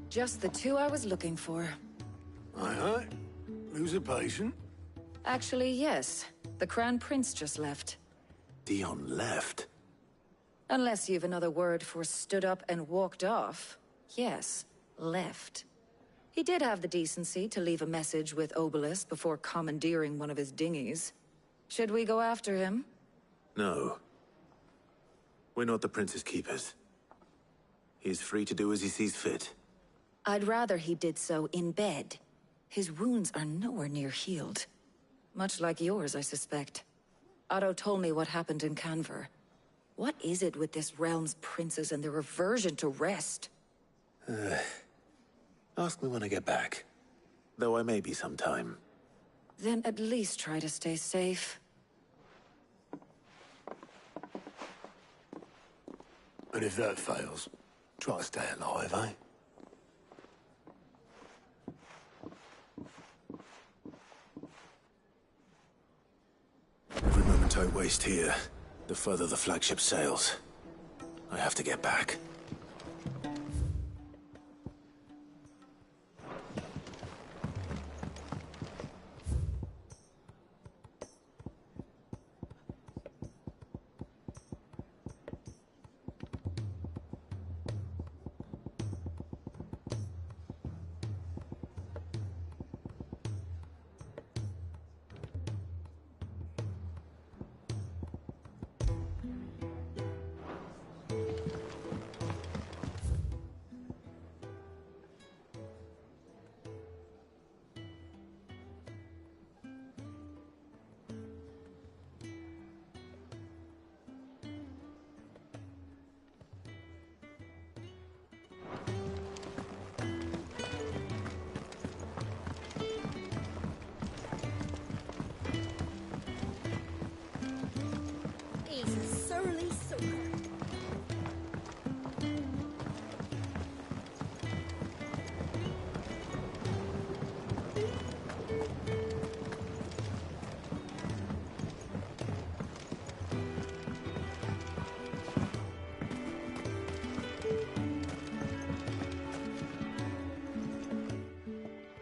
Just the two I was looking for. Aye, aye. Lose a patient? Actually, yes. The Crown Prince just left. Dion left? Unless you've another word for stood up and walked off. Yes, left. He did have the decency to leave a message with Obelisk before commandeering one of his dinghies. Should we go after him? No. We're not the Prince's keepers. He's free to do as he sees fit. I'd rather he did so in bed. His wounds are nowhere near healed. Much like yours, I suspect. Otto told me what happened in Canver. What is it with this realm's princes and their aversion to rest? Ask me when I get back. Though I may be sometime. Then at least try to stay safe. And if that fails, try to stay alive, eh? Every moment I waste here, the further the flagship sails. I have to get back.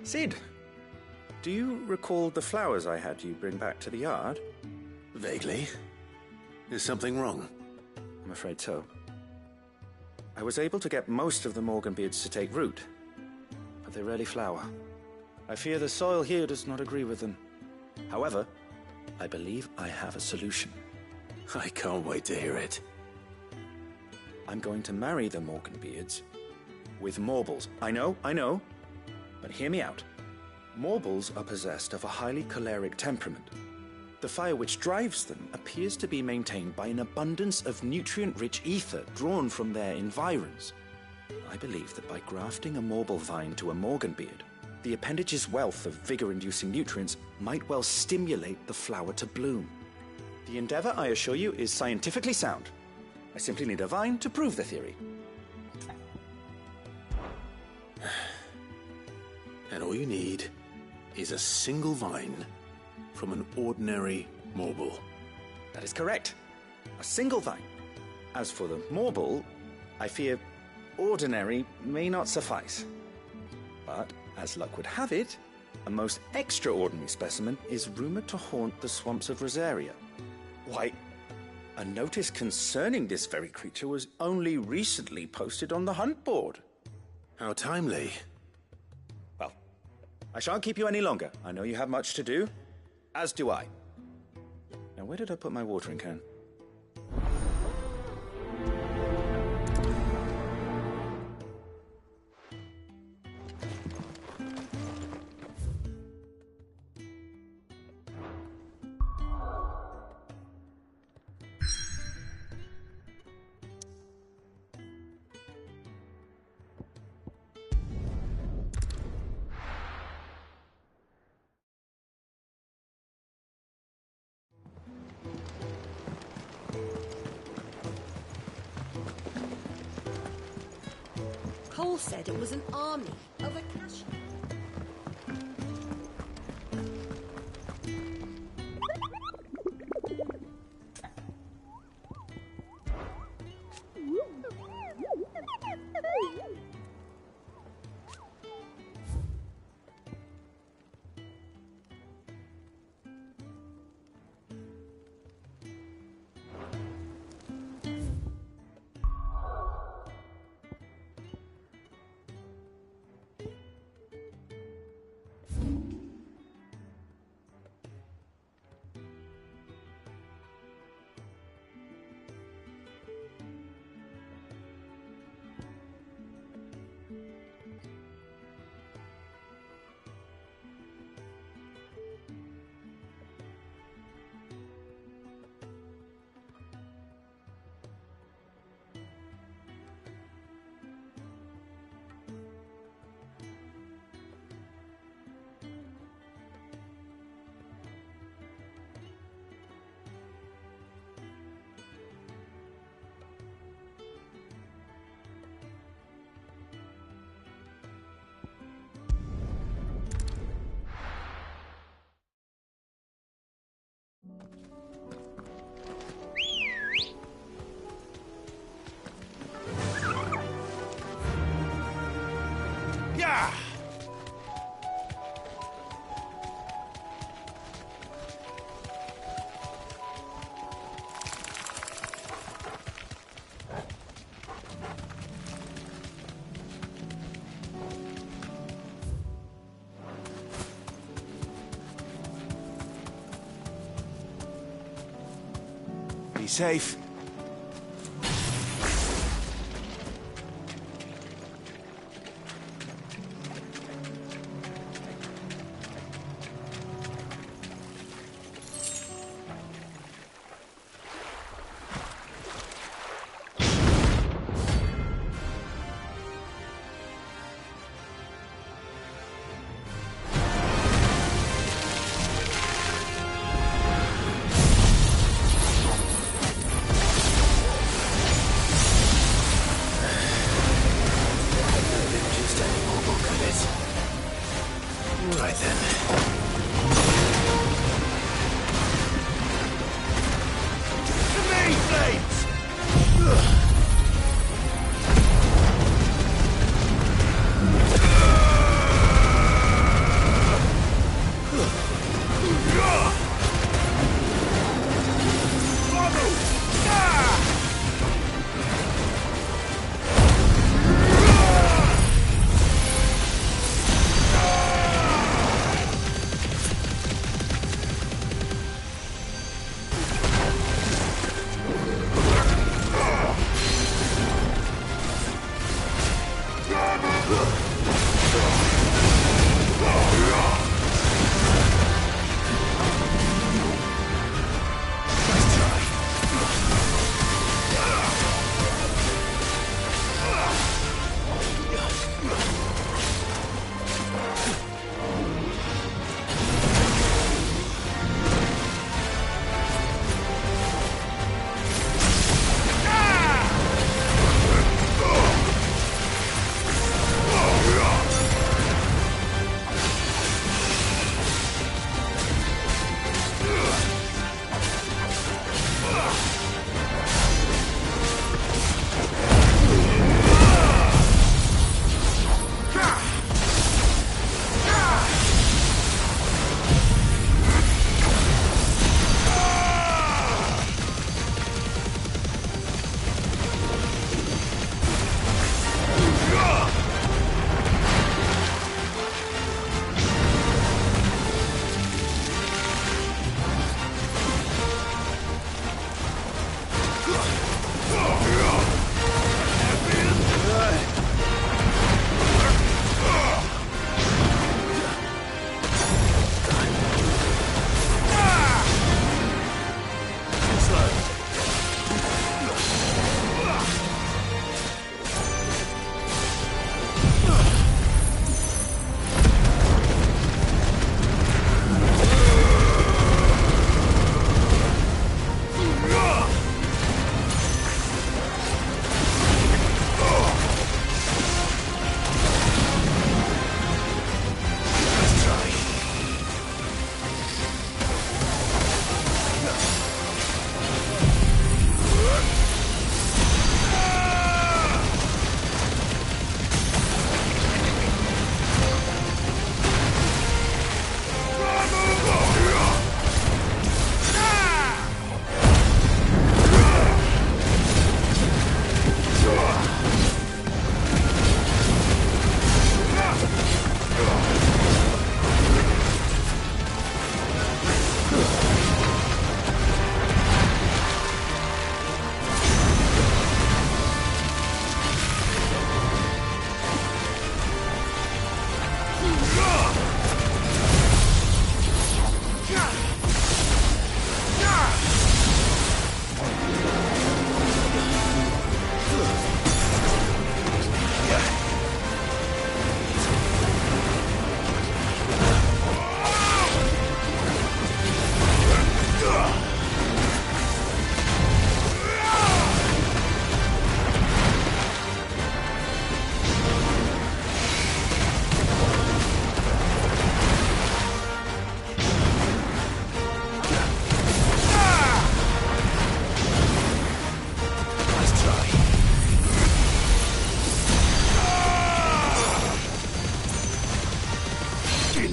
Sid, do you recall the flowers I had you bring back to the yard? Vaguely. Is something wrong? I'm afraid so. I was able to get most of the Morganbeards to take root, but they rarely flower. I fear the soil here does not agree with them. However, I believe I have a solution. I can't wait to hear it. I'm going to marry the Morganbeards with Morbles. I know. But hear me out. Morbles are possessed of a highly choleric temperament. The fire which drives them appears to be maintained by an abundance of nutrient-rich ether drawn from their environs. I believe that by grafting a Morble vine to a Morganbeard, the appendage's wealth of vigor-inducing nutrients might well stimulate the flower to bloom. The endeavor, I assure you, is scientifically sound. I simply need a vine to prove the theory. And all you need is a single vine from an ordinary Morble. That is correct. A single vine. As for the Morble, I fear ordinary may not suffice. But, as luck would have it, a most extraordinary specimen is rumored to haunt the swamps of Rosaria. Why, a notice concerning this very creature was only recently posted on the hunt board. How timely. Well, I shan't keep you any longer. I know you have much to do, as do I. Now, where did I put my watering can? Cole said it was an army of Acacia. Be safe. Right then. To me, flames!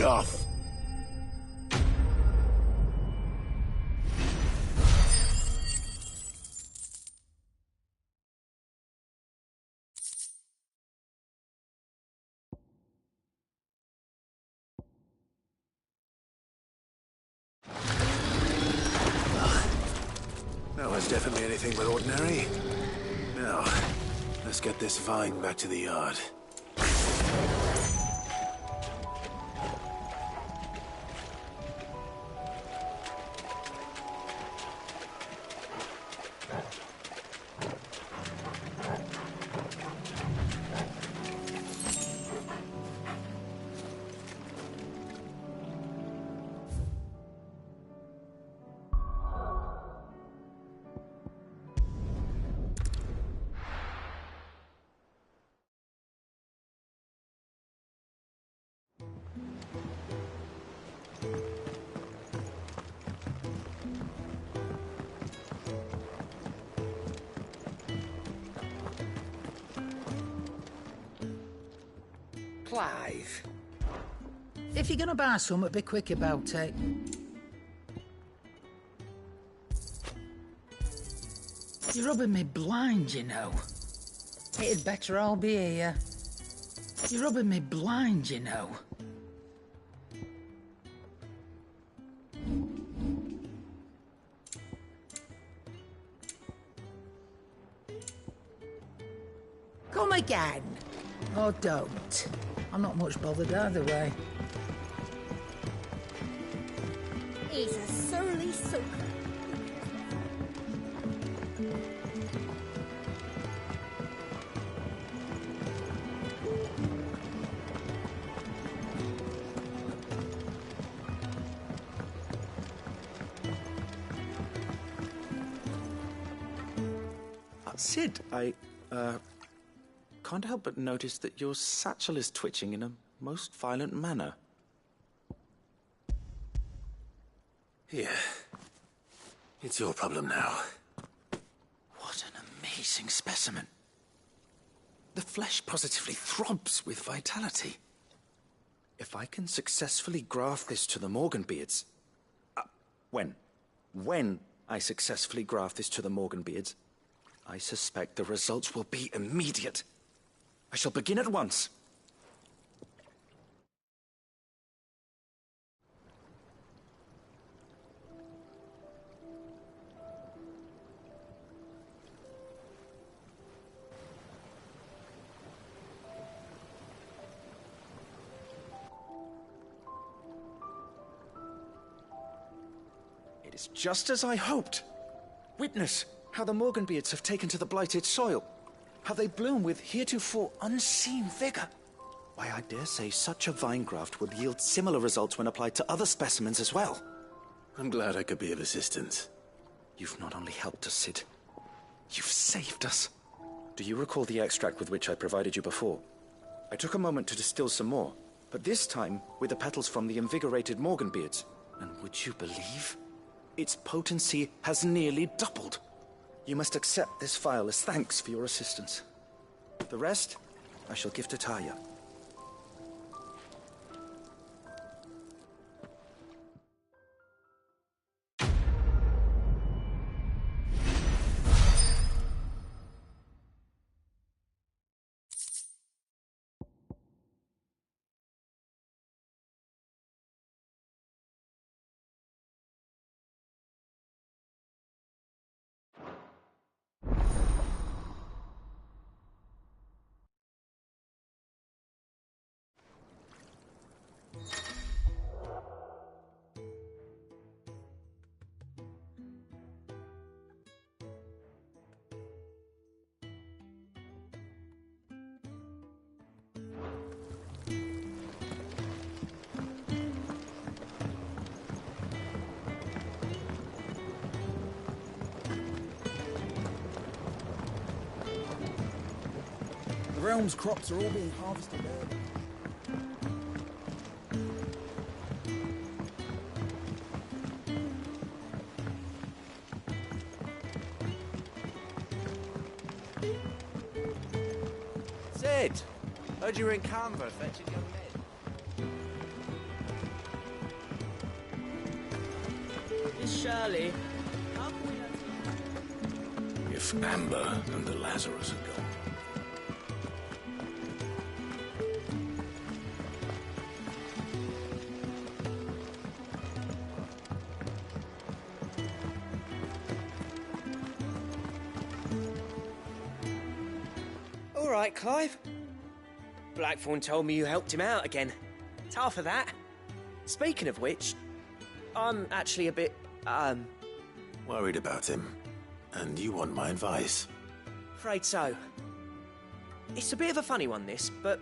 off! That was definitely anything but ordinary. Now, let's get this vine back to the yard. Clive. If you're gonna buy something, be quick about it. You're rubbing me blind, you know. It'd better all be here. You're rubbing me blind, you know. Come again. Or don't. I'm not much bothered either way. He's a surly soaker. Sid, I can't help but notice that your satchel is twitching in a most violent manner. Here. It's your problem now. What an amazing specimen. The flesh positively throbs with vitality. If I can successfully graft this to the Morganbeards... When I successfully graft this to the Morganbeards, I suspect the results will be immediate. I shall begin at once. It is just as I hoped. Witness how the Morganbeards have taken to the blighted soil. How they bloom with heretofore unseen vigor. Why, I dare say such a vine graft would yield similar results when applied to other specimens as well. I'm glad I could be of assistance. You've not only helped us, Sid, you've saved us. Do you recall the extract with which I provided you before? I took a moment to distill some more, but this time with the petals from the invigorated Morganbeards. And would you believe? Its potency has nearly doubled. You must accept this vial as thanks for your assistance. The rest, I shall give to Taya. The realm's crops are all being harvested early. Sid! Heard you were in Canver fetching young men. Miss Shirley. If Amber and the Lazarus are gone. All right, Clive. Blackthorn told me you helped him out again. It's half of that. Speaking of which, I'm actually a bit, Worried about him. And you want my advice? afraid so. It's a bit of a funny one, this, but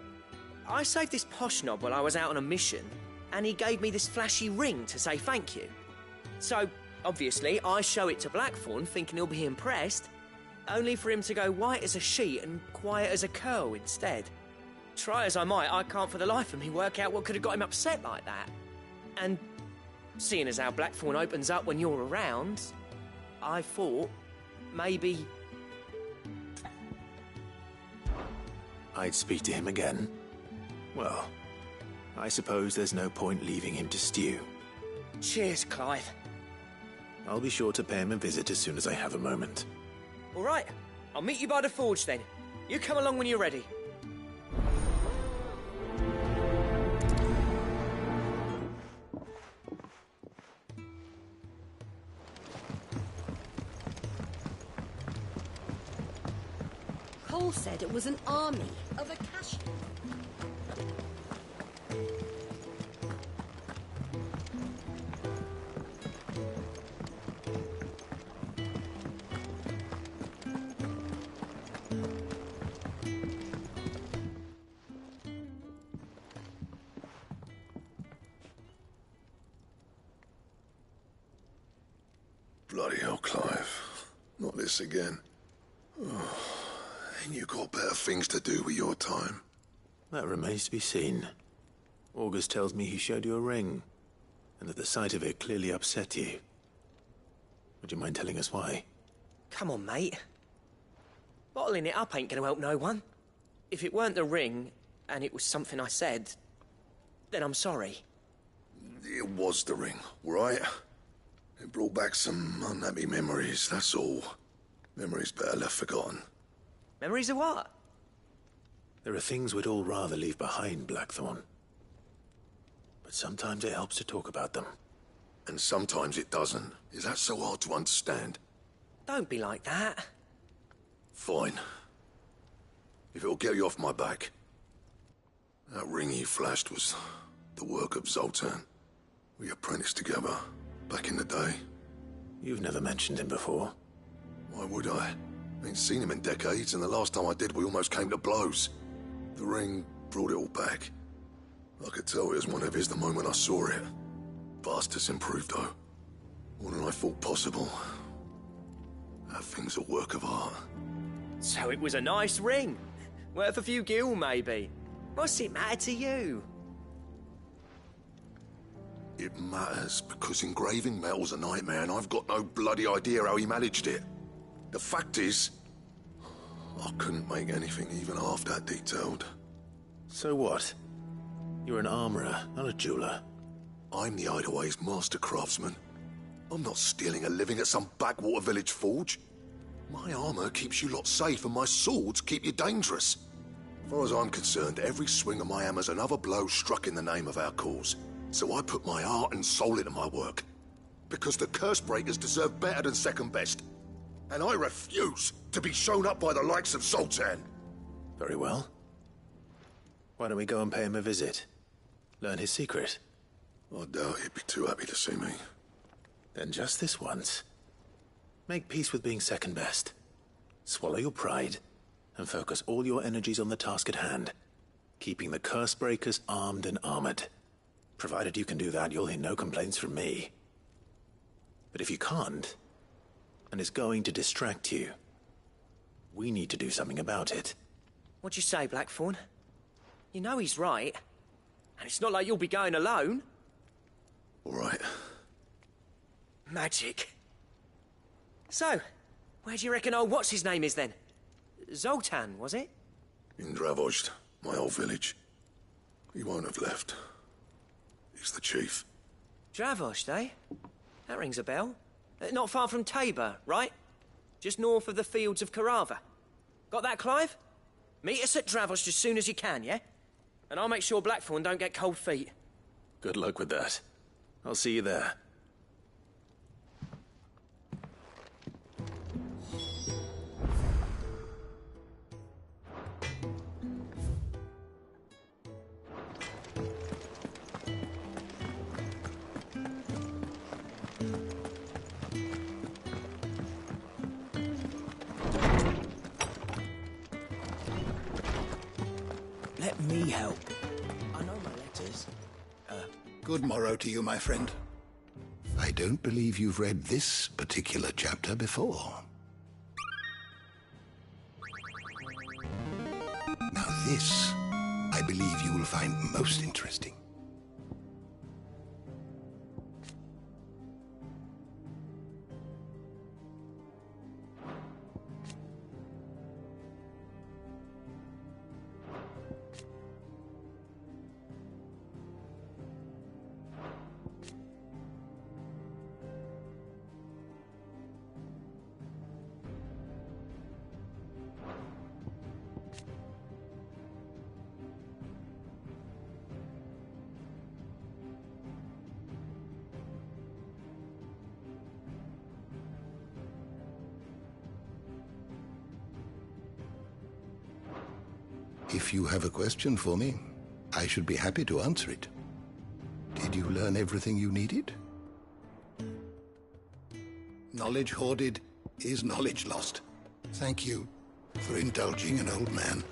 I saved this posh knob while I was out on a mission, and he gave me this flashy ring to say thank you. So, obviously, I show it to Blackthorn, thinking he'll be impressed, only for him to go white as a sheet and quiet as a curl instead. Try as I might, I can't for the life of me work out what could have got him upset like that. And seeing as how Blackthorn opens up when you're around, I thought maybe... I'd speak to him again. Well, I suppose there's no point leaving him to stew. Cheers, Clive. I'll be sure to pay him a visit as soon as I have a moment. All right, I'll meet you by the forge then. You come along when you're ready. Cole said it was an army of Acacia. Bloody hell, Clive. Not this again. Oh, ain't you got better things to do with your time? That remains to be seen. August tells me he showed you a ring, and that the sight of it clearly upset you. Would you mind telling us why? Come on, mate. Bottling it up ain't gonna help no one. If it weren't the ring, and it was something I said, then I'm sorry. It was the ring, right? It brought back some unhappy memories, that's all. Memories better left forgotten. Memories of what? There are things we'd all rather leave behind, Blackthorn. But sometimes it helps to talk about them. And sometimes it doesn't. Is that so hard to understand? Don't be like that. Fine. If it'll get you off my back. That ring you flashed was the work of Zoltan. We apprenticed together, back in the day. You've never mentioned him before. Why would I? Ain't seen him in decades, and the last time I did, we almost came to blows. The ring brought it all back. I could tell it was one of his the moment I saw it. Bastard's improved, though. More than I thought possible. That thing's a work of art. So it was a nice ring. Worth a few gil, maybe. What's it matter to you? It matters because engraving metal's a nightmare, and I've got no bloody idea how he managed it. The fact is, I couldn't make anything even half that detailed. So what? You're an armorer, not a jeweler. I'm the Hideaway's master craftsman. I'm not stealing a living at some backwater village forge. My armor keeps you lot safe, and my swords keep you dangerous. As far as I'm concerned, every swing of my hammer's another blow struck in the name of our cause. So I put my heart and soul into my work. Because the curse breakers deserve better than second best. And I refuse to be shown up by the likes of Zoltan. Very well. Why don't we go and pay him a visit? Learn his secret. I doubt he'd be too happy to see me. Then just this once. Make peace with being second best. Swallow your pride, and focus all your energies on the task at hand. Keeping the curse breakers armed and armored. Provided you can do that, you'll hear no complaints from me. But if you can't, and it's going to distract you, we need to do something about it. What'd you say, Blackthorn? You know he's right. And it's not like you'll be going alone. All right. Magic. So, where do you reckon old what's-his-name is then? Zoltan, was it? In Dravozd, my old village. He won't have left. He's the chief. Dravozd, eh? That rings a bell. Not far from Tabor, right? Just north of the fields of Carava. Got that, Clive? Meet us at Dravos as soon as you can, yeah? And I'll make sure Blackthorn don't get cold feet. Good luck with that. I'll see you there. Let me help. I know my letters. Good morrow to you, my friend. I don't believe you've read this particular chapter before. Now this, I believe you will find most interesting. If you have a question for me, I should be happy to answer it. Did you learn everything you needed? Knowledge hoarded is knowledge lost. Thank you for indulging an old man.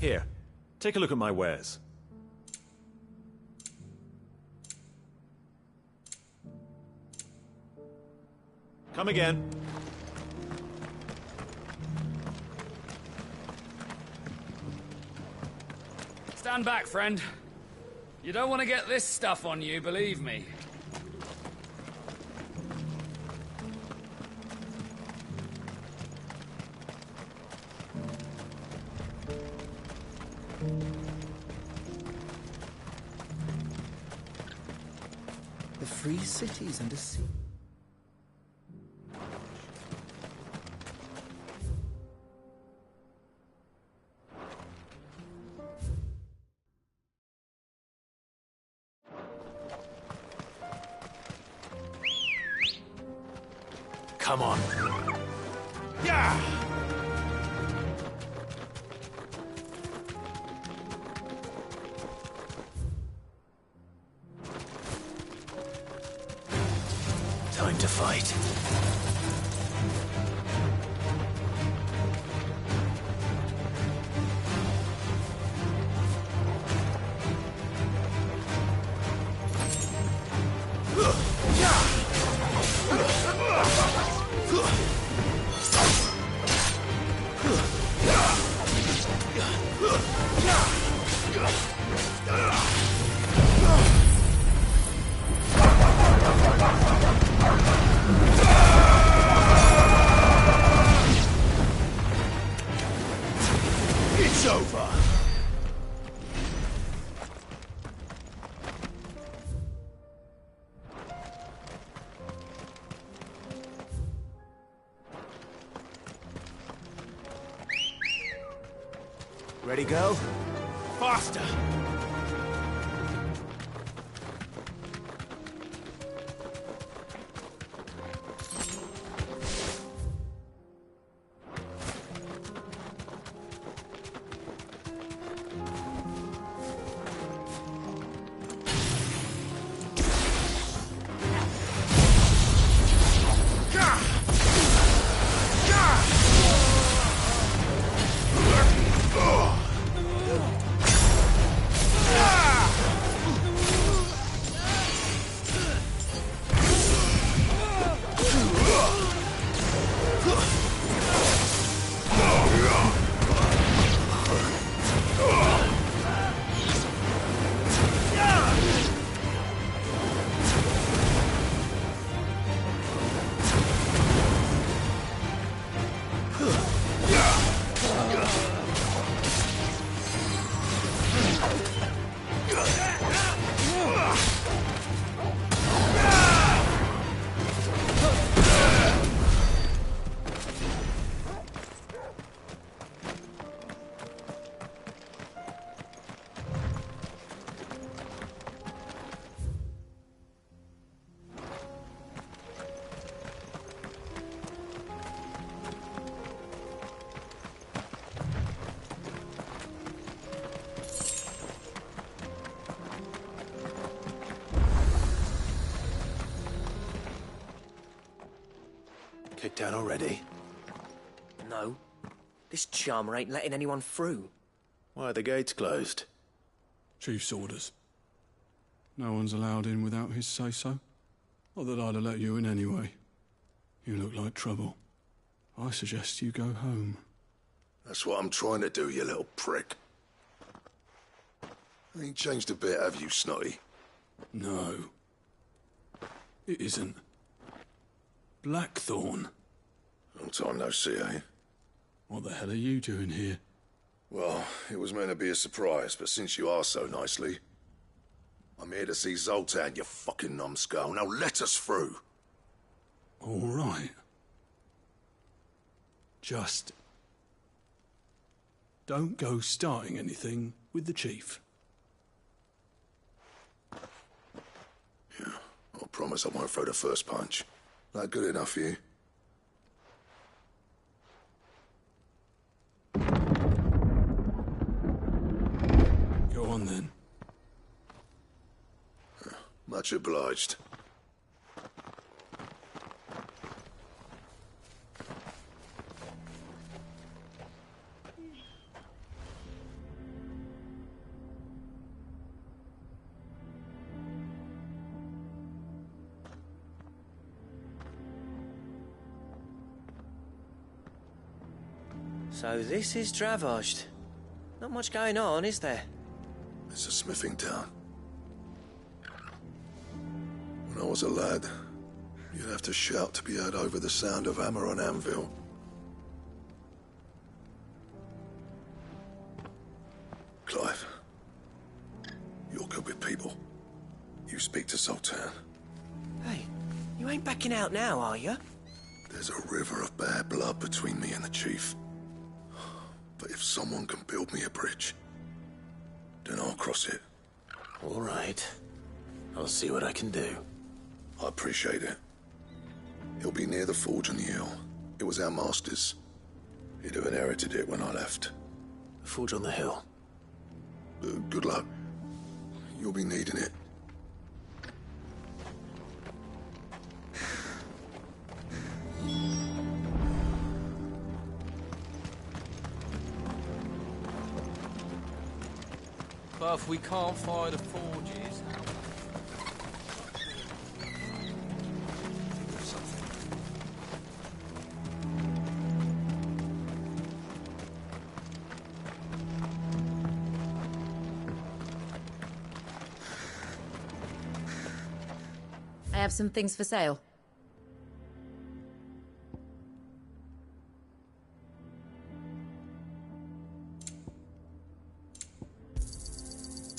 Here, take a look at my wares. Come again. Stand back, friend. You don't want to get this stuff on you, believe me. The free cities and a sea. Come on. Yeah! Time to fight. It's over. Ready, go? Faster! Kicked out already? No. This charmer ain't letting anyone through. Why are the gates closed? Chief's orders. No one's allowed in without his say-so. Not that I'd have let you in anyway. You look like trouble. I suggest you go home. That's what I'm trying to do, you little prick. Ain't changed a bit, have you, Snotty? No. It isn't. Blackthorn. Long time no see, eh? What the hell are you doing here? Well, it was meant to be a surprise, but since you are so nicely, I'm here to see Zoltan, you fucking numbskull. Now let us through. All right. Just don't go starting anything with the chief. Yeah, I promise I won't throw the first punch. That good enough for you? Go on then. Much obliged. So this is Dravoged. Not much going on, is there? It's a smithing town. When I was a lad, you'd have to shout to be heard over the sound of hammer on anvil. Clive, you're good with people. You speak to Zoltan. Hey, you ain't backing out now, are you? There's a river of bad blood between me and the chief. But if someone can build me a bridge, then I'll cross it. All right. I'll see what I can do. I appreciate it. It'll be near the forge on the hill. It was our master's. He'd have inherited it when I left. The forge on the hill? Good luck. You'll be needing it. But if we can't find the forges... I have some things for sale.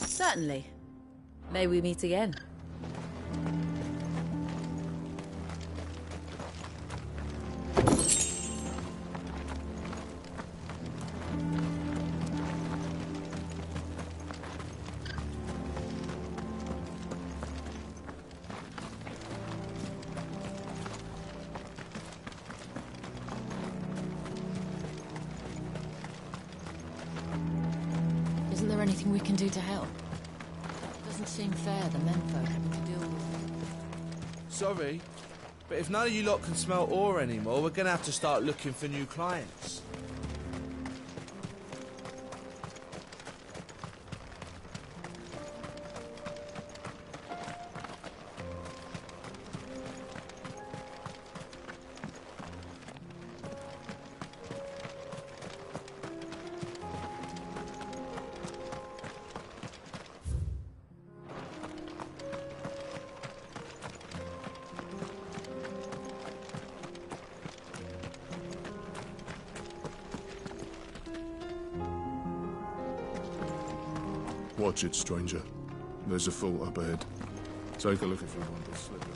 Certainly. May we meet again? Isn't there anything we can do to help? Doesn't seem fair, the menfolk having to deal with... Sorry, but if none of you lot can smell ore anymore, we're gonna have to start looking for new clients. Watch it, stranger. There's a fault up ahead. Take a look if you want to slip it.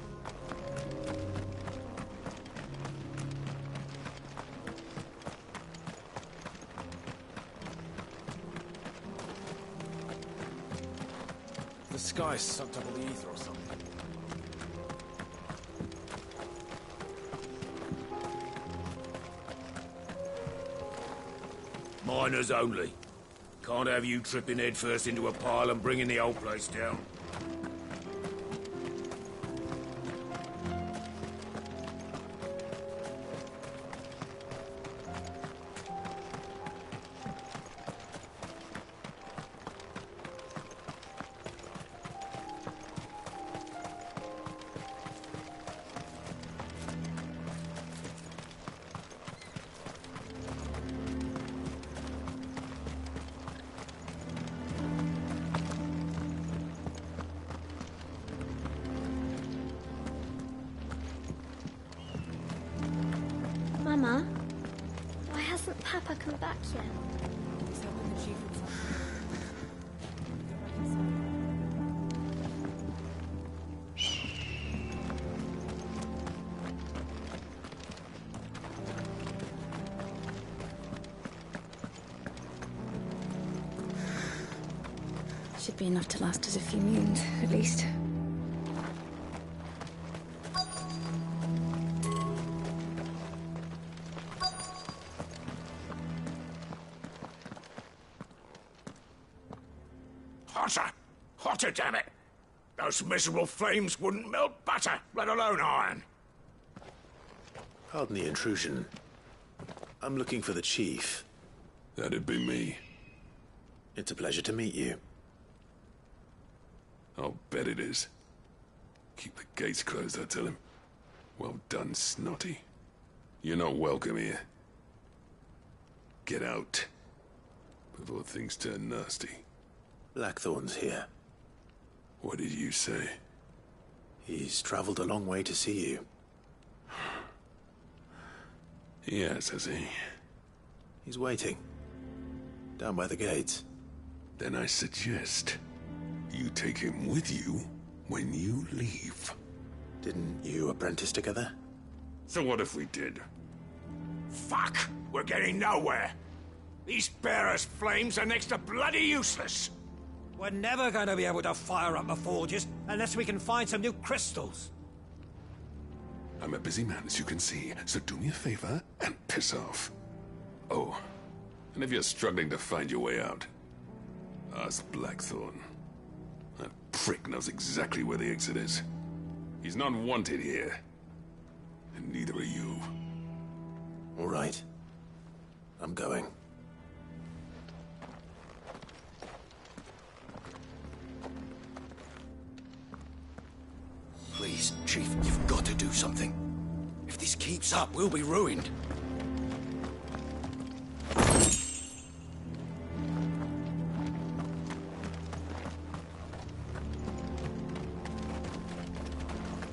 The sky's sucked up all the ether or something. Miners only. Can't have you tripping headfirst into a pile and bringing the whole place down. Mama, why hasn't Papa come back yet? Should be enough to last us a few moons, at least. Hotter! Hotter, damn it! Those miserable flames wouldn't melt butter, let alone iron. Pardon the intrusion. I'm looking for the chief. That'd be me. It's a pleasure to meet you. I'll bet it is. Keep the gates closed, I tell him. Well done, Snotty. You're not welcome here. Get out. Before things turn nasty. Blackthorn's here. What did you say? He's traveled a long way to see you. Yes, has he? He's waiting. Down by the gates. Then I suggest you take him with you when you leave. Didn't you apprentice together? So what if we did? Fuck! We're getting nowhere. These bearers' flames are next to bloody useless. We're never going to be able to fire up the forges unless we can find some new crystals. I'm a busy man, as you can see, so do me a favor and piss off. Oh, and if you're struggling to find your way out, ask Blackthorn. That prick knows exactly where the exit is. He's not wanted here. And neither are you. All right. I'm going. Please, Chief, you've got to do something. If this keeps up, we'll be ruined.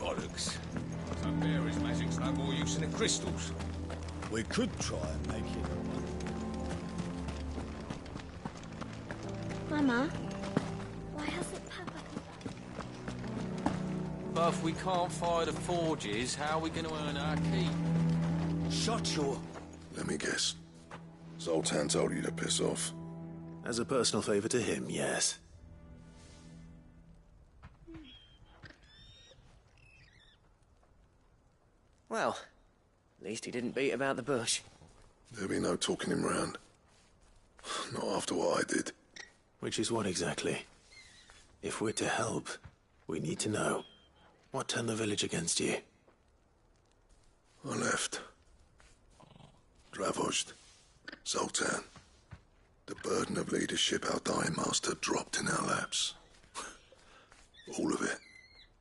Bollocks. Some bearers' magic's no more use than the crystals. We could try and make it. Mama, why hasn't Papa come back? But if we can't fire the forges, how are we going to earn our keep? Shut your... Let me guess. Zoltan told you to piss off. As a personal favor to him, yes. Well, at least he didn't beat about the bush. There'll be no talking him round. Not after what I did. Which is what exactly? If we're to help, we need to know. What turned the village against you? I left. Dravozd. Zoltan. The burden of leadership our dying master dropped in our laps. All of it.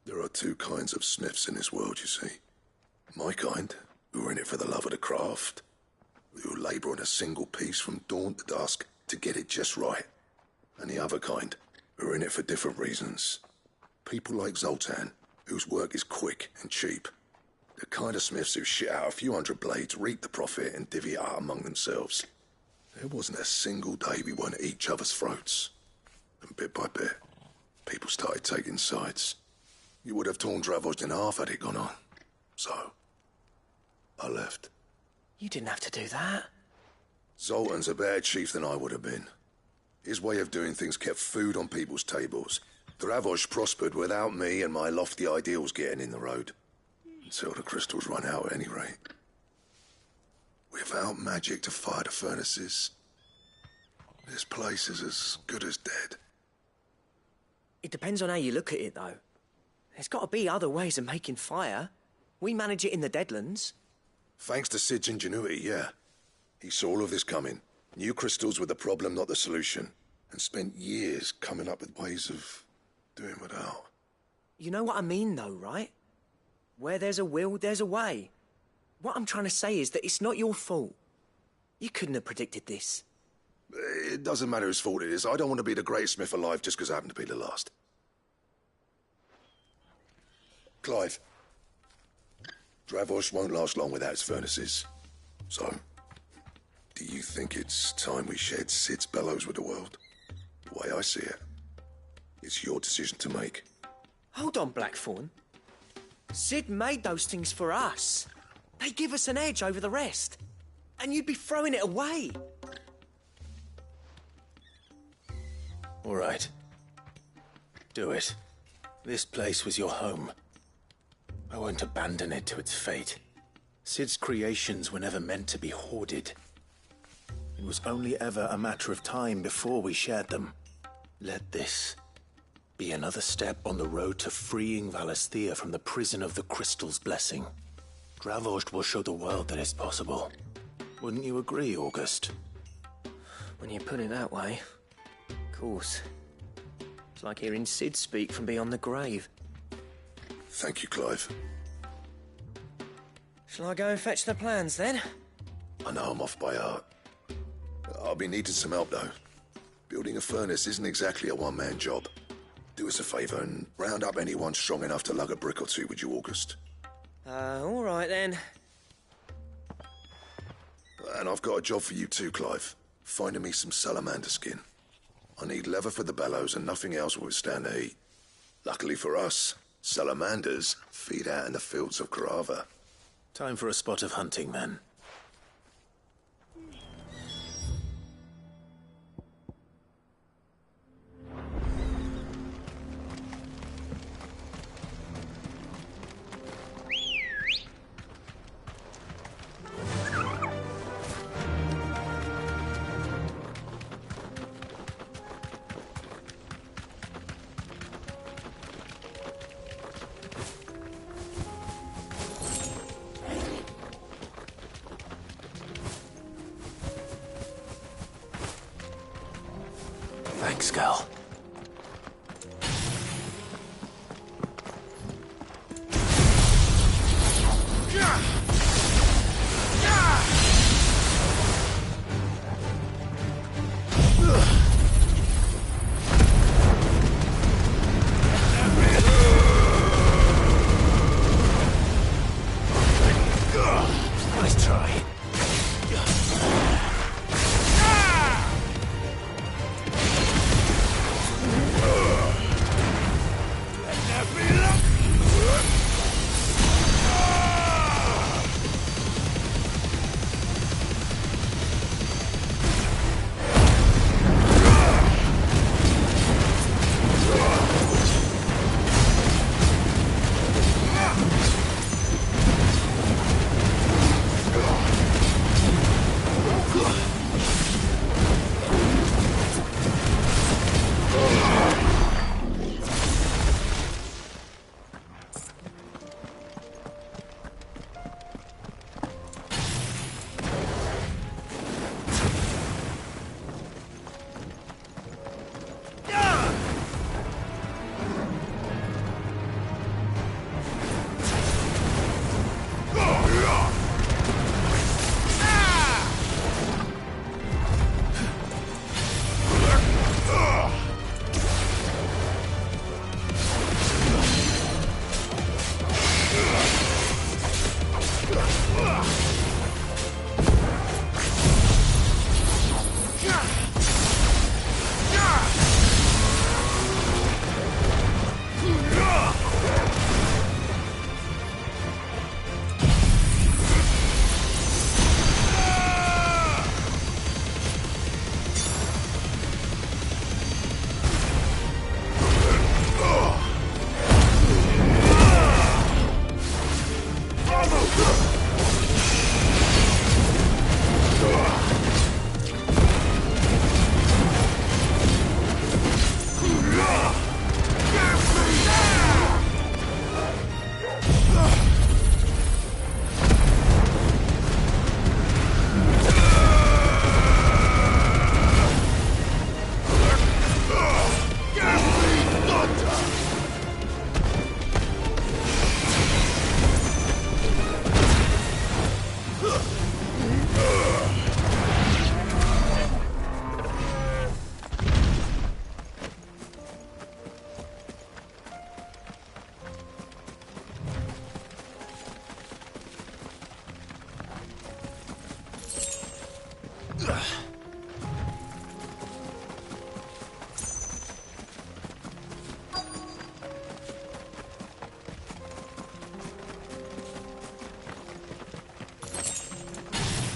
There are two kinds of smiths in this world, you see. My kind, who are in it for the love of the craft, who labour on a single piece from dawn to dusk to get it just right. And the other kind, who are in it for different reasons. People like Zoltan, whose work is quick and cheap. The kind of smiths who shit out a few hundred blades, reap the profit, and divvy it out among themselves. There wasn't a single day we weren't at each other's throats. And bit by bit, people started taking sides. You would have torn Dravozd in half had it gone on. So, I left. You didn't have to do that. Zoltan's a better chief than I would have been. His way of doing things kept food on people's tables. Dravozd prospered without me and my lofty ideals getting in the road. Until the crystals run out at any rate. Without magic to fire the furnaces, this place is as good as dead. It depends on how you look at it, though. There's got to be other ways of making fire. We manage it in the Deadlands. Thanks to Sid's ingenuity, yeah. He saw all of this coming. Knew crystals were the problem, not the solution. And spent years coming up with ways of doing without. You know what I mean, though, right? Where there's a will, there's a way. What I'm trying to say is that it's not your fault. You couldn't have predicted this. It doesn't matter whose fault it is. I don't want to be the greatest smith alive just because I happen to be the last. Clive. Dravozd won't last long without his furnaces. So, do you think it's time we shared Sid's bellows with the world? The way I see it, it's your decision to make. Hold on, Blackthorn. Sid made those things for us. They give us an edge over the rest. And you'd be throwing it away. All right. Do it. This place was your home. I won't abandon it to its fate. Sid's creations were never meant to be hoarded. It was only ever a matter of time before we shared them. Let this be another step on the road to freeing Valisthea from the prison of the Crystal's blessing. Dravost will show the world that it's possible. Wouldn't you agree, August? When you put it that way, of course. It's like hearing Sid speak from beyond the grave. Thank you, Clive. Shall I go and fetch the plans, then? I know I'm off by heart. I'll be needing some help, though. Building a furnace isn't exactly a one-man job. Do us a favour and round up anyone strong enough to lug a brick or two, would you, August? All right, then. And I've got a job for you too, Clive. Finding me some salamander skin. I need leather for the bellows and nothing else will withstand the heat. Luckily for us, salamanders feed out in the fields of Carava. Time for a spot of hunting, then. Thanks, Gal. Nice try.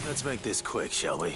Let's make this quick, shall we?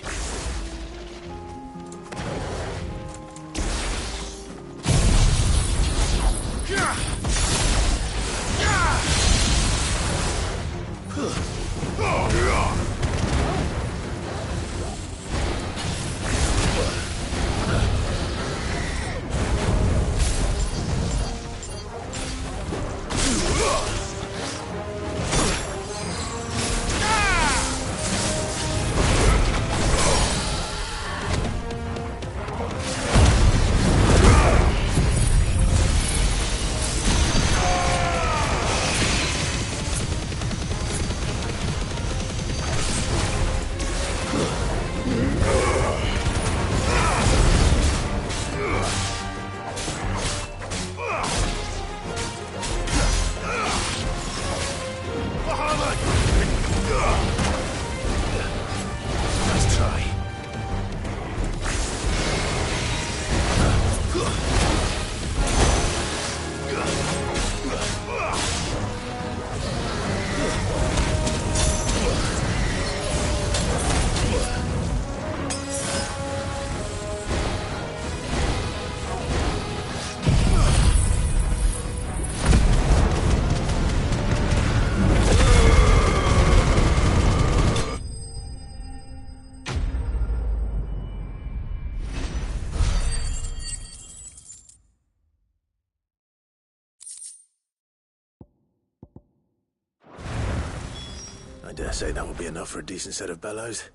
I dare say that will be enough for a decent set of bellows.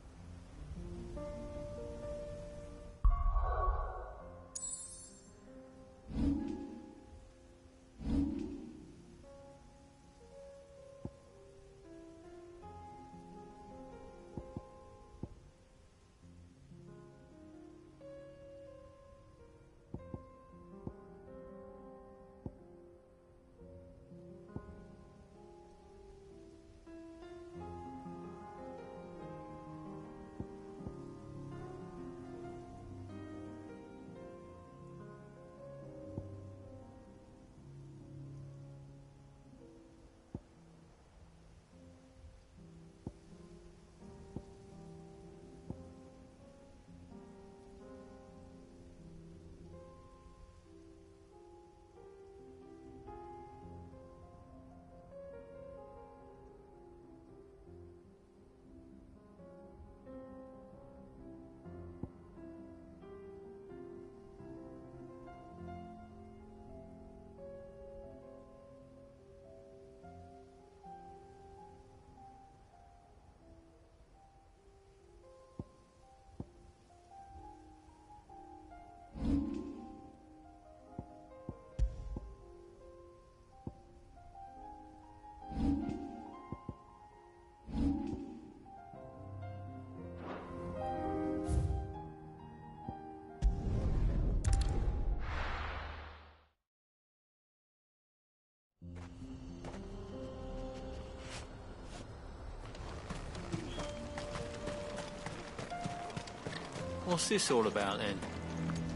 What's this all about, then?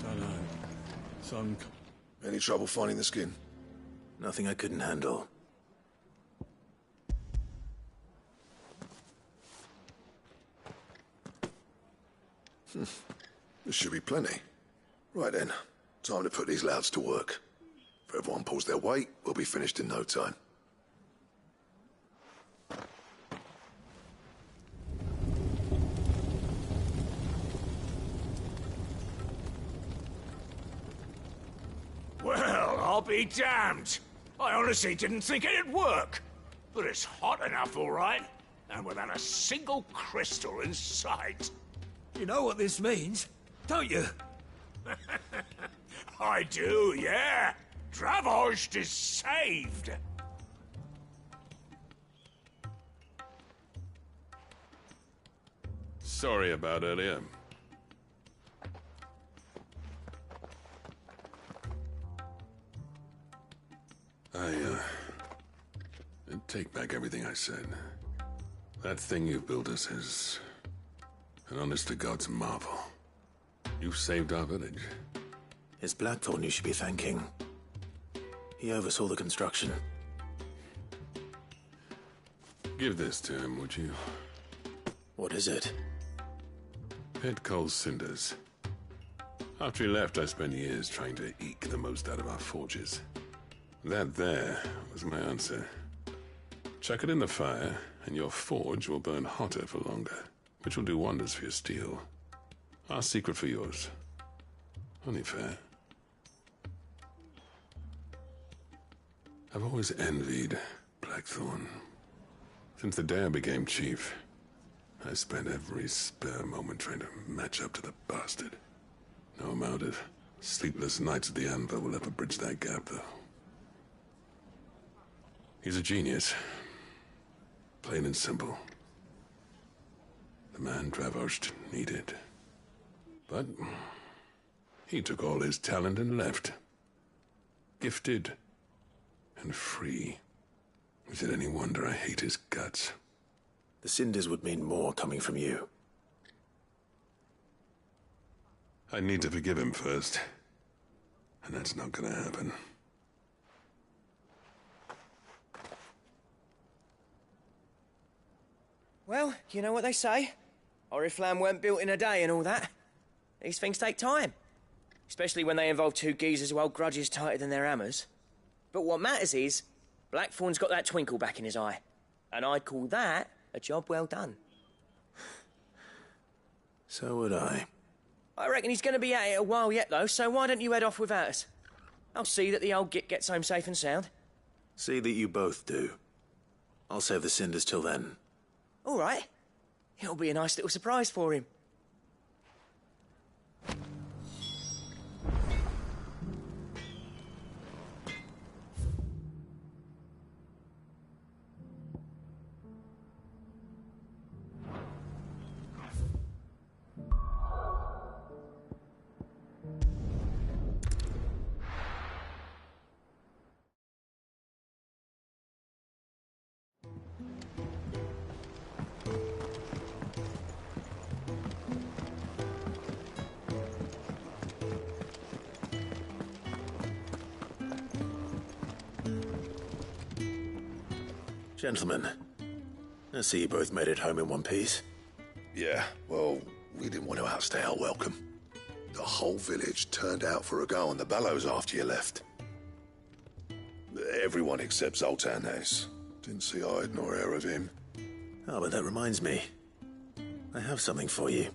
Dunno. Any trouble finding the skin? Nothing I couldn't handle. This should be plenty. Right then, time to put these louds to work. If everyone pulls their weight, we'll be finished in no time. Well, I'll be damned. I honestly didn't think it'd work. But it's hot enough, all right. And without a single crystal in sight. You know what this means, don't you? I do, yeah. Dravost is saved. Sorry about earlier. I take back everything I said. That thing you built us is an honest-to-God's marvel. You saved our village. It's Blackthorn you should be thanking. He oversaw the construction. Give this to him, would you? What is it? Pit Cole's cinders. After he left, I spent years trying to eke the most out of our forges. That there was my answer. Chuck it in the fire, and your forge will burn hotter for longer, which will do wonders for your steel. Our secret for yours. Only fair. I've always envied Blackthorn. Since the day I became chief, I spent every spare moment trying to match up to the bastard. No amount of sleepless nights at the anvil will ever bridge that gap, though. He's a genius. Plain and simple. The man Dravost needed. But he took all his talent and left. Gifted and free. Is it any wonder I hate his guts? The cinders would mean more coming from you. I need to forgive him first. And that's not gonna happen. Well, you know what they say. Oriflamme weren't built in a day and all that. These things take time. Especially when they involve two geezers who hold grudges tighter than their hammers. But what matters is, Blackthorn's got that twinkle back in his eye. And I'd call that a job well done. So would I. I reckon he's going to be at it a while yet, though, so why don't you head off without us? I'll see that the old git gets home safe and sound. See that you both do. I'll save the cinders till then. All right. It'll be a nice little surprise for him. Gentlemen, I see you both made it home in one piece. Yeah, well, we didn't want to outstay our welcome. The whole village turned out for a go on the bellows after you left. Everyone except Zoltan has. Didn't see hide nor hair of him. Oh, but that reminds me. I have something for you.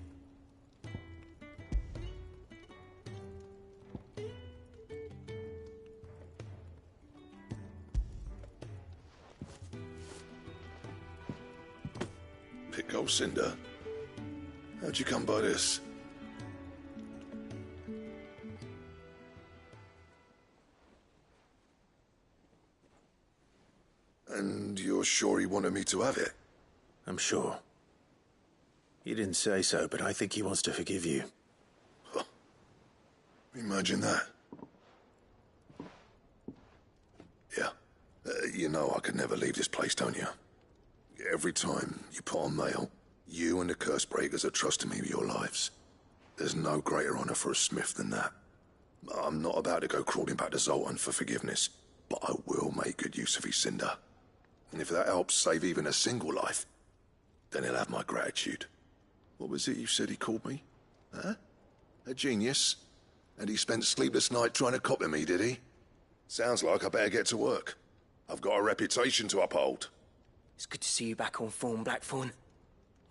Pick Cinder. How'd you come by this? And you're sure he wanted me to have it? I'm sure. You didn't say so, but I think he wants to forgive you. Huh. Imagine that. Yeah. You know I could never leave this place, don't you? Every time you put on mail, you and the curse breakers are trusting me with your lives. There's no greater honor for a smith than that. I'm not about to go crawling back to Zoltan for forgiveness, but I will make good use of his cinder. And if that helps save even a single life, then he'll have my gratitude. What was it you said he called me? Huh? A genius? And he spent sleepless night trying to copy me, did he? Sounds like I better get to work. I've got a reputation to uphold. It's good to see you back on form, Blackthorn.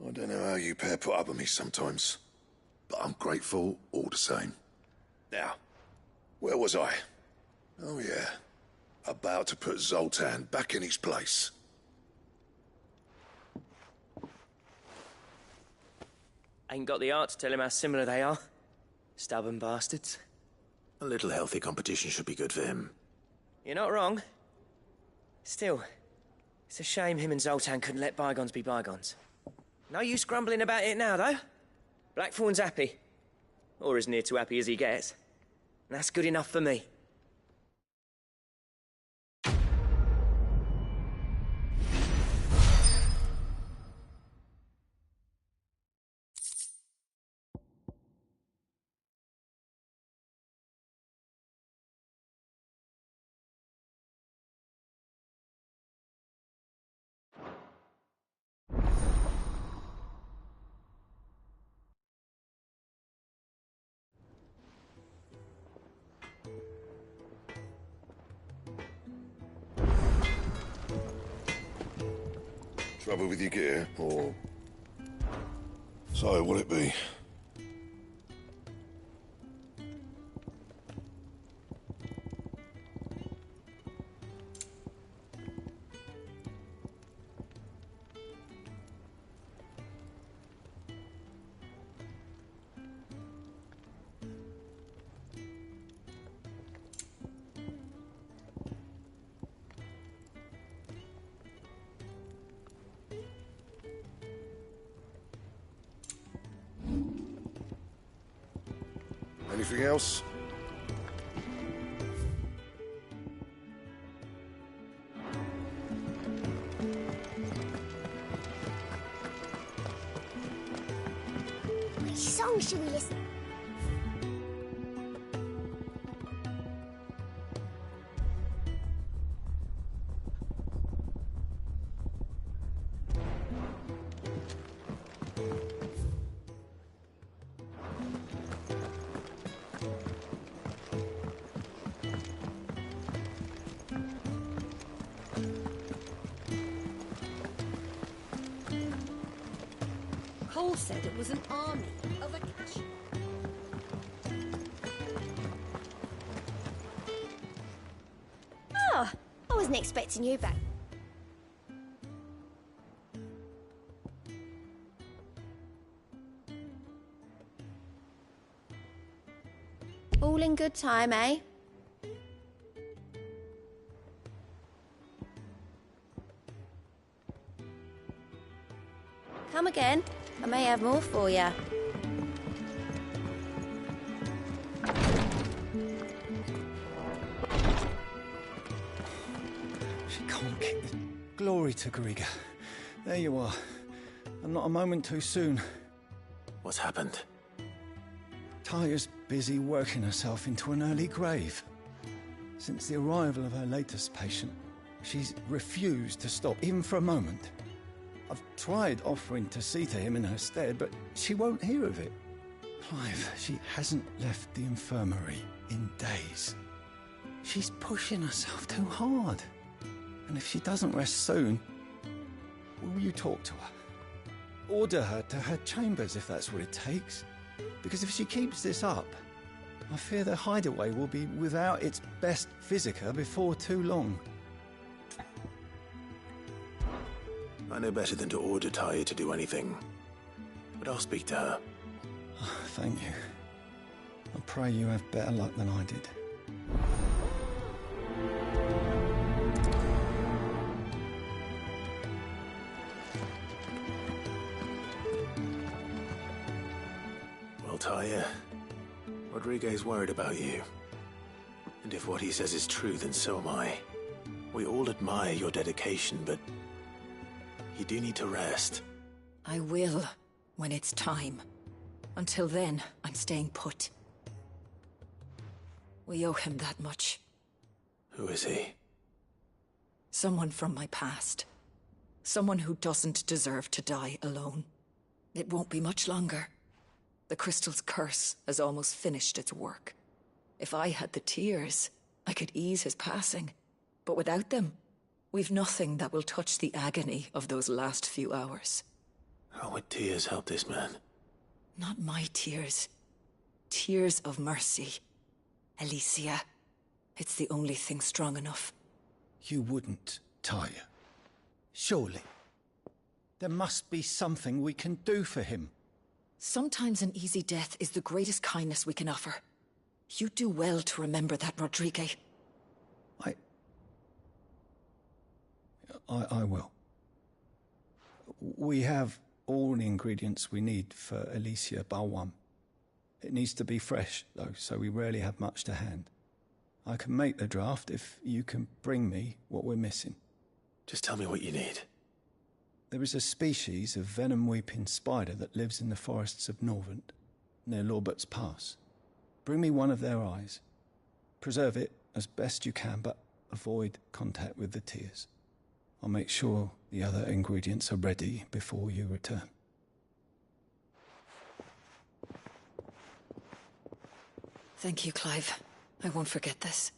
I don't know how you pair put up with me sometimes, but I'm grateful all the same. Now, where was I? Oh yeah, about to put Zoltan back in his place. Ain't got the art to tell him how similar they are. Stubborn bastards. A little healthy competition should be good for him. You're not wrong. Still, it's a shame him and Zoltan couldn't let bygones be bygones. No use grumbling about it now, though. Blackthorn's happy. Or as near to happy as he gets. And that's good enough for me. Trouble with your gear, or... So, will it be? Anything else? Which song should we listen? Cole said it was an army of a cash. Oh, I wasn't expecting you back. All in good time, eh? Come again. I may have more for you. She can't kick the... Glory to Griga. There you are. And not a moment too soon. What's happened? Taya's busy working herself into an early grave. Since the arrival of her latest patient, she's refused to stop, even for a moment. I've tried offering to see to him in her stead, but she won't hear of it. Clive, she hasn't left the infirmary in days. She's pushing herself too hard. And if she doesn't rest soon, will you talk to her? Order her to her chambers if that's what it takes. Because if she keeps this up, I fear the hideaway will be without its best physica before too long. I know better than to order Taya to do anything. But I'll speak to her. Thank you. I pray you have better luck than I did. Well, Taya, Rodriguez worried about you. And if what he says is true, then so am I. We all admire your dedication, but you do need to rest. I will, when it's time. Until then, I'm staying put. We owe him that much. Who is he? Someone from my past. Someone who doesn't deserve to die alone. It won't be much longer. The crystal's curse has almost finished its work. If I had the tears, I could ease his passing. But without them, we've nothing that will touch the agony of those last few hours. How would tears help this man? Not my tears. Tears of mercy. Alicia, it's the only thing strong enough. You wouldn't, Taya. Surely. There must be something we can do for him. Sometimes an easy death is the greatest kindness we can offer. You do well to remember that, Rodriguez. I will. We have all the ingredients we need for Alicia Balwam. It needs to be fresh, though, so we rarely have much to hand. I can make the draft if you can bring me what we're missing. Just tell me what you need. There is a species of venom-weeping spider that lives in the forests of Norvent, near Lorbert's Pass. Bring me one of their eyes. Preserve it as best you can, but avoid contact with the tears. I'll make sure the other ingredients are ready before you return. Thank you, Clive. I won't forget this.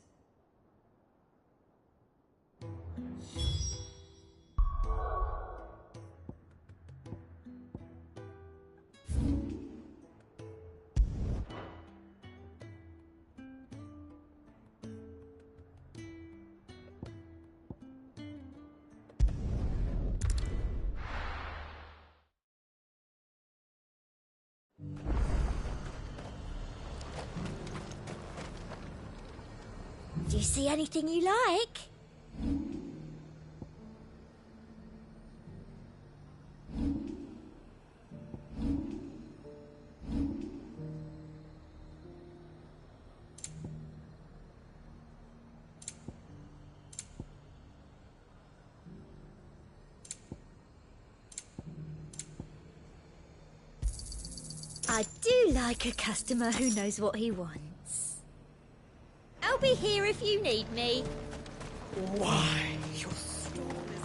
Do you see anything you like? I do like a customer who knows what he wants. I'll be here if you need me. Why, your storm is...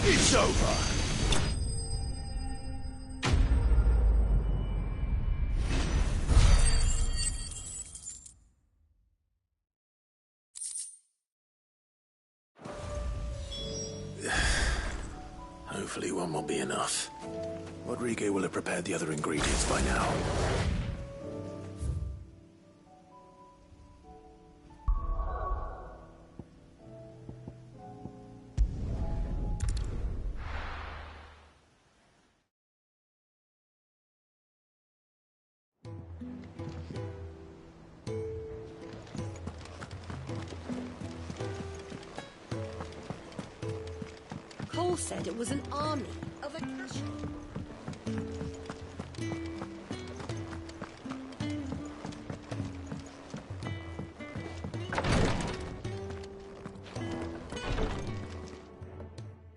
It's over. Hopefully one will be enough. Rodrigo will have prepared the other ingredients by now. Cole said it was an army of a cash.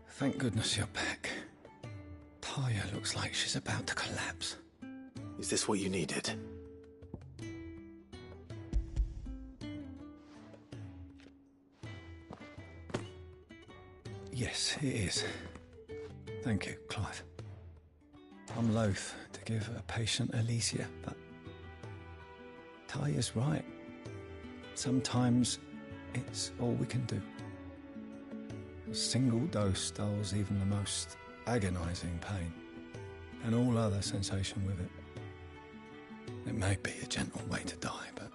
Thank goodness you're back. Taya looks like she's about to collapse. Is this what you needed? Yes, it is. Thank you, Clive. I'm loath to give a patient Alicia, but Taya's right. Sometimes it's all we can do. A single dose dulls even the most agonizing pain, and all other sensation with it. It may be a gentle way to die, but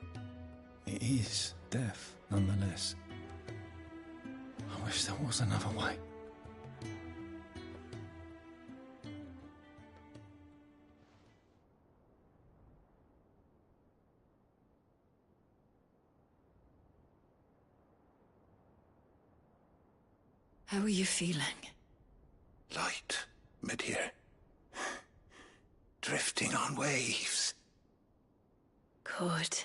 it is death nonetheless. I wish there was another way. How are you feeling? Light, mid-here. Drifting on waves. Good.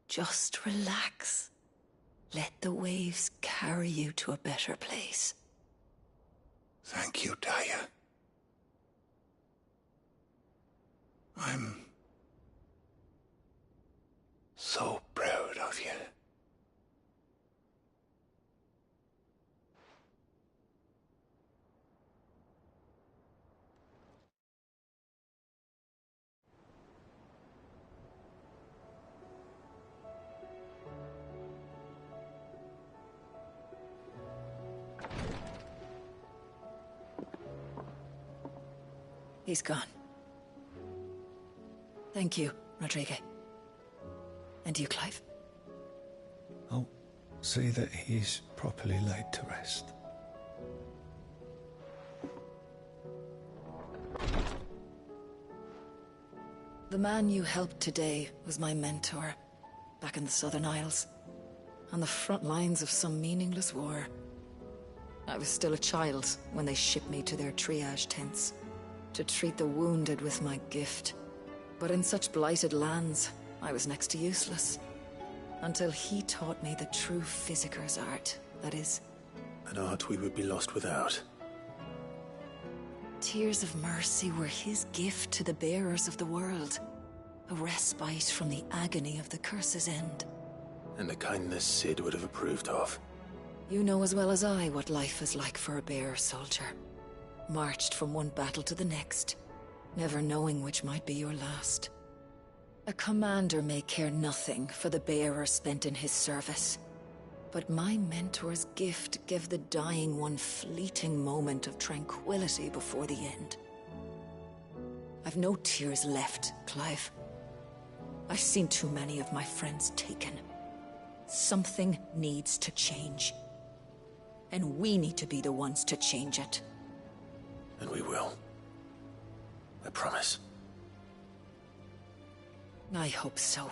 Just relax. Let the waves carry you to a better place. Thank you, Taya. I'm so proud of you. He's gone. Thank you, Rodrigue. And you, Clive? I'll see that he's properly laid to rest. The man you helped today was my mentor, back in the Southern Isles, on the front lines of some meaningless war. I was still a child when they shipped me to their triage tents, to treat the wounded with my gift. But in such blighted lands, I was next to useless. Until he taught me the true physicker's art, that is. An art we would be lost without. Tears of mercy were his gift to the bearers of the world. A respite from the agony of the curse's end. And a kindness Sid would have approved of. You know as well as I what life is like for a bearer soldier. Marched from one battle to the next, never knowing which might be your last. A commander may care nothing for the bearer spent in his service. But my mentor's gift gave the dying one fleeting moment of tranquility before the end. I've no tears left, Clive. I've seen too many of my friends taken. Something needs to change. And we need to be the ones to change it. And we will. I promise. I hope so.